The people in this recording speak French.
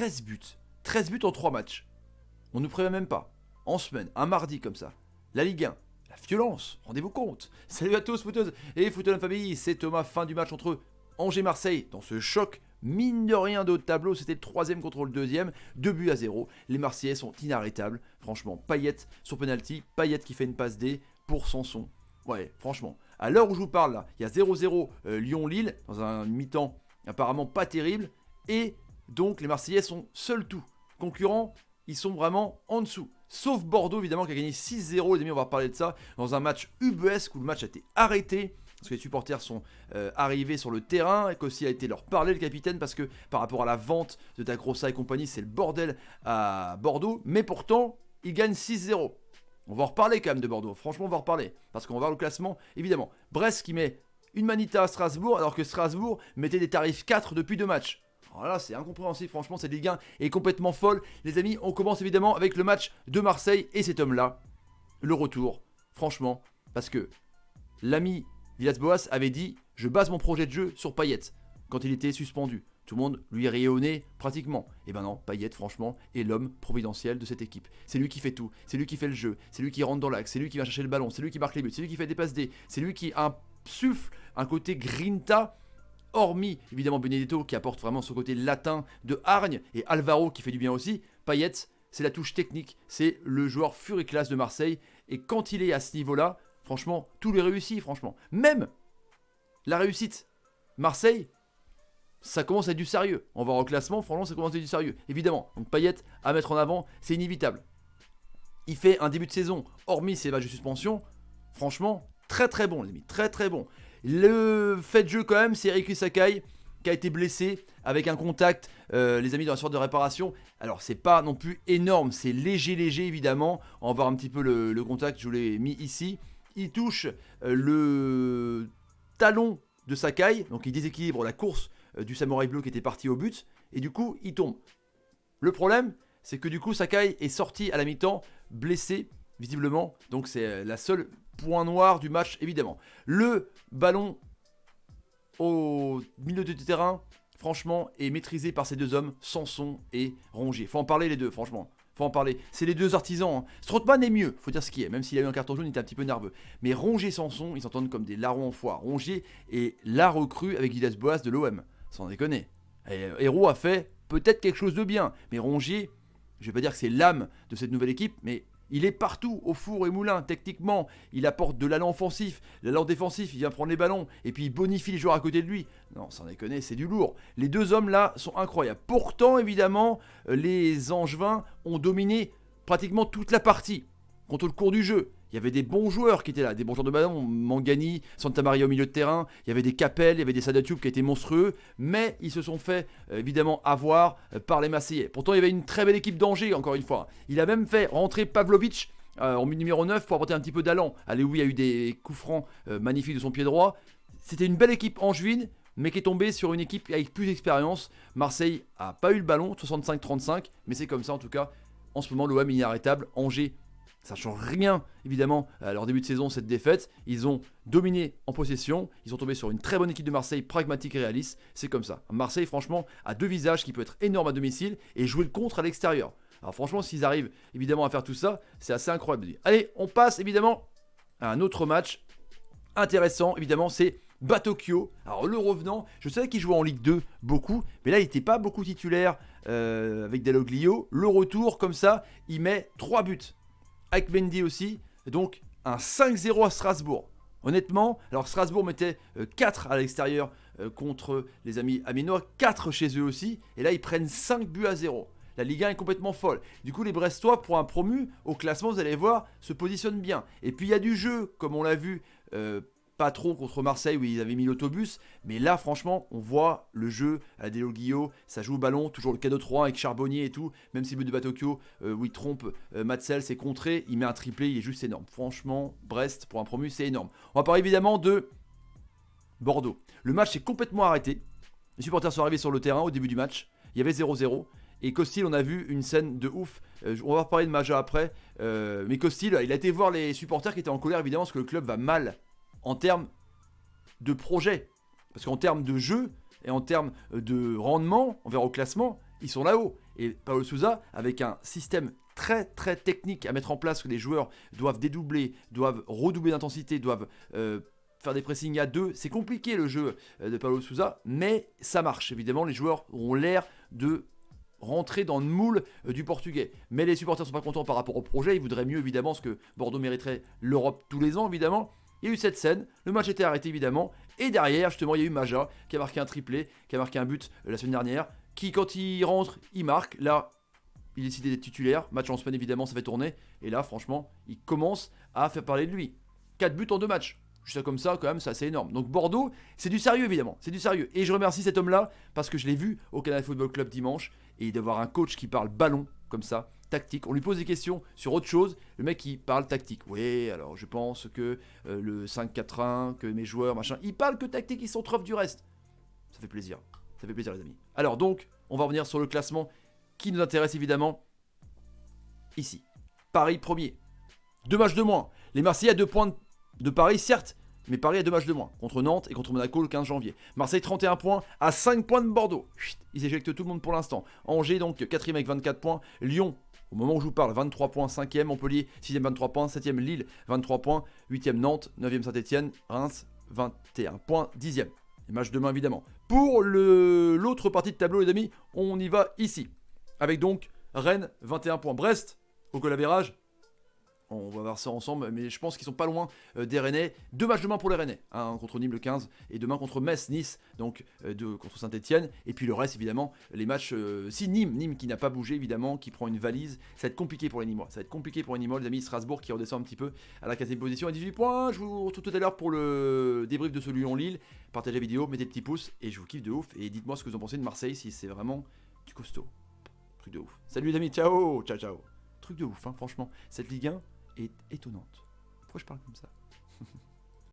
13 buts. 13 buts en 3 matchs. On ne nous prévient même pas. En semaine, un mardi comme ça. La Ligue 1, la violence, rendez-vous compte. Salut à tous, footeuses et footeux de la famille, c'est Thomas, fin du match entre Angers-Marseille. Dans ce choc, mine de rien de haut de tableau, c'était le 3e contre le 2e, 2-0. Les Marseillais sont inarrêtables. Franchement, Payet sur penalty, Payet qui fait une passe D pour Sanson. Ouais, franchement, à l'heure où je vous parle là, il y a 0-0 Lyon-Lille, dans un mi-temps apparemment pas terrible, et donc les Marseillais sont seuls tout. Concurrents, ils sont vraiment en dessous. Sauf Bordeaux évidemment qui a gagné 6-0, les amis, on va reparler de ça, dans un match ubuesque où le match a été arrêté, parce que les supporters sont arrivés sur le terrain, et qu'aussi a été leur parler le capitaine, parce que par rapport à la vente de Dagrossa et compagnie, c'est le bordel à Bordeaux, mais pourtant, ils gagnent 6-0. On va en reparler quand même de Bordeaux, franchement on va en reparler, parce qu'on va voir le classement, évidemment. Brest qui met une manita à Strasbourg, alors que Strasbourg mettait des tarifs 4 depuis 2 matchs. Alors là c'est incompréhensible, franchement cette Ligue 1 est complètement folle. Les amis, on commence évidemment avec le match de Marseille et cet homme-là, le retour, franchement, parce que l'ami Villas-Boas avait dit « Je base mon projet de jeu sur Payet » quand il était suspendu. Tout le monde lui riait au nez pratiquement. Et ben non, Payet franchement est l'homme providentiel de cette équipe. C'est lui qui fait tout, c'est lui qui fait le jeu, c'est lui qui rentre dans l'axe, c'est lui qui va chercher le ballon, c'est lui qui marque les buts, c'est lui qui fait des passes D, c'est lui qui insuffle un côté grinta, hormis évidemment Benedetto qui apporte vraiment ce côté latin de hargne et Alvaro qui fait du bien aussi. Payet, c'est la touche technique, c'est le joueur furiclasse de Marseille. Et quand il est à ce niveau-là, franchement, tout lui réussit, franchement. Même la réussite, Marseille, ça commence à être du sérieux. On va au classement, franchement, ça commence à être du sérieux. Évidemment, donc Payet à mettre en avant, c'est inévitable. Il fait un début de saison, hormis ses matchs de suspension, franchement, très très bon, les amis, très très bon. Le fait de jeu quand même, c'est Ricky Sakai qui a été blessé avec un contact, les amis, dans la sorte de réparation. Alors c'est pas non plus énorme, c'est léger évidemment. On va voir un petit peu le contact, je vous l'ai mis ici. Il touche le talon de Sakai, donc il déséquilibre la course du Samouraï bleu qui était parti au but, et du coup il tombe. Le problème, c'est que du coup Sakai est sorti à la mi-temps, blessé visiblement, donc c'est la seule point noir du match évidemment. Le ballon au milieu de terrain, franchement, est maîtrisé par ces deux hommes, Sanson et Rongier. Faut en parler les deux, franchement. Faut en parler. C'est les deux artisans. Hein. Strootman est mieux, faut dire ce qui est. Même s'il a eu un carton jaune, il était un petit peu nerveux. Mais Rongier et Sanson, ils s'entendent comme des larrons en foire. Rongier est la recrue avec Villas-Boas de l'OM. Sans déconner. Hérault a fait peut-être quelque chose de bien. Mais Rongier, je vais pas dire que c'est l'âme de cette nouvelle équipe, mais il est partout, au four et moulin, techniquement. Il apporte de l'allant offensif, l'allant défensif, il vient prendre les ballons, et puis il bonifie les joueurs à côté de lui. Non, sans déconner, c'est du lourd. Les deux hommes là sont incroyables. Pourtant, évidemment, les Angevins ont dominé pratiquement toute la partie, contre le cours du jeu. Il y avait des bons joueurs qui étaient là, des bons joueurs de ballon, Mangani, Santamaria au milieu de terrain, il y avait des Capel, il y avait des Sadatube qui étaient monstrueux, mais ils se sont fait évidemment avoir par les Marseillais. Pourtant il y avait une très belle équipe d'Angers, encore une fois. Il a même fait rentrer Pavlovic en numéro 9 pour apporter un petit peu d'allant. Aleoui a eu des coups francs magnifiques de son pied droit. C'était une belle équipe angevine, mais qui est tombée sur une équipe avec plus d'expérience. Marseille a pas eu le ballon, 65-35, mais c'est comme ça en tout cas. En ce moment l'OM est inarrêtable, Angers, ça ne change rien, évidemment, à leur début de saison, cette défaite. Ils ont dominé en possession. Ils sont tombés sur une très bonne équipe de Marseille, pragmatique et réaliste. C'est comme ça. Marseille, franchement, a deux visages qui peut être énorme à domicile et jouer le contre à l'extérieur. Alors franchement, s'ils arrivent, évidemment, à faire tout ça, c'est assez incroyable. Allez, on passe, évidemment, à un autre match intéressant. Évidemment, c'est Batokyo. Alors, le revenant, je savais qu'il jouait en Ligue 2 beaucoup, mais là, il n'était pas beaucoup titulaire avec Dalloglio. Le retour, comme ça, il met 3 buts. Avec Mendy aussi, donc un 5-0 à Strasbourg. Honnêtement, alors Strasbourg mettait 4 à l'extérieur contre les amis aminois, 4 chez eux aussi, et là ils prennent 5-0. La Ligue 1 est complètement folle. Du coup les Brestois, pour un promu, au classement, vous allez voir, se positionnent bien. Et puis il y a du jeu, comme on l'a vu, pas trop contre Marseille où ils avaient mis l'autobus, mais là franchement on voit le jeu à la Deloglio, ça joue au ballon, toujours le cadeau 3 avec Charbonnier et tout, même si le but de Batokyo où il trompe Matsel, c'est contré, il met un triplé, il est juste énorme. Franchement, Brest pour un promu c'est énorme. On va parler évidemment de Bordeaux. Le match est complètement arrêté, les supporters sont arrivés sur le terrain au début du match, il y avait 0-0. Et Costil, on a vu une scène de ouf. On va reparler de Maja après. Mais Costil, il a été voir les supporters qui étaient en colère évidemment parce que le club va mal en termes de projet. Parce qu'en termes de jeu et en termes de rendement, on verra au classement, ils sont là-haut. Et Paulo Sousa, avec un système très très technique à mettre en place, que les joueurs doivent dédoubler, doivent redoubler d'intensité, doivent faire des pressings à deux. C'est compliqué le jeu de Paulo Sousa, mais ça marche. Évidemment, les joueurs ont l'air de rentrer dans le moule du portugais. Mais les supporters sont pas contents par rapport au projet. Ils voudraient mieux, évidemment, parce que Bordeaux mériterait l'Europe tous les ans, évidemment. Il y a eu cette scène, le match était arrêté, évidemment. Et derrière, justement, il y a eu Maja qui a marqué un triplé, qui a marqué un but la semaine dernière, qui, quand il rentre, il marque. Là, il est décidé d'être titulaire. Match en semaine, évidemment, ça fait tourner. Et là, franchement, il commence à faire parler de lui. 4 buts en 2 matchs. Juste ça comme ça, quand même, c'est assez énorme. Donc Bordeaux, c'est du sérieux, évidemment. C'est du sérieux. Et je remercie cet homme-là, parce que je l'ai vu au Canal Football Club dimanche. Et d'avoir un coach qui parle ballon, comme ça, tactique. On lui pose des questions sur autre chose. Le mec, il parle tactique. Oui, alors je pense que le 5-4-1, que mes joueurs, machin. Il parle que tactique, ils sont trop du reste. Ça fait plaisir. Ça fait plaisir, les amis. Alors donc, on va revenir sur le classement qui nous intéresse, évidemment. Ici. Paris premier. 2 matchs de moins. Les Marseillais à 2 points de Paris, certes, mais Paris a 2 matchs de moins, contre Nantes et contre Monaco le 15 janvier. Marseille 31 points, à 5 points de Bordeaux. Chut, ils éjectent tout le monde pour l'instant. Angers donc 4ème avec 24 points. Lyon, au moment où je vous parle, 23 points, 5ème. Montpellier 6ème 23 points. 7ème Lille 23 points. 8ème Nantes, 9ème Saint-Etienne. Reims 21 points, 10ème. Les matchs demain évidemment. Pour l'autre partie de tableau, les amis, on y va ici. Avec donc Rennes 21 points. Brest au goal average. On va voir ça ensemble, mais je pense qu'ils sont pas loin des Rennais. 2 matchs demain pour les Rennais, un contre Nîmes le 15 et demain contre Metz, Nice, donc contre Saint-Etienne. Et puis le reste, évidemment, les matchs. Si Nîmes qui n'a pas bougé, évidemment, qui prend une valise, ça va être compliqué pour les Nîmois. Ça va être compliqué pour les Nîmois, les amis. Strasbourg qui redescend un petit peu à la 4ème position à 18 points. Je vous retrouve tout à l'heure pour le débrief de ce Lyon-Lille. Partagez la vidéo, mettez le petit pouce et je vous kiffe de ouf. Et dites-moi ce que vous en pensez de Marseille, si c'est vraiment du costaud. Truc de ouf. Salut les amis, ciao, ciao, ciao. Truc de ouf, hein, franchement. Cette Ligue 1 est étonnante. Pourquoi je parle comme ça?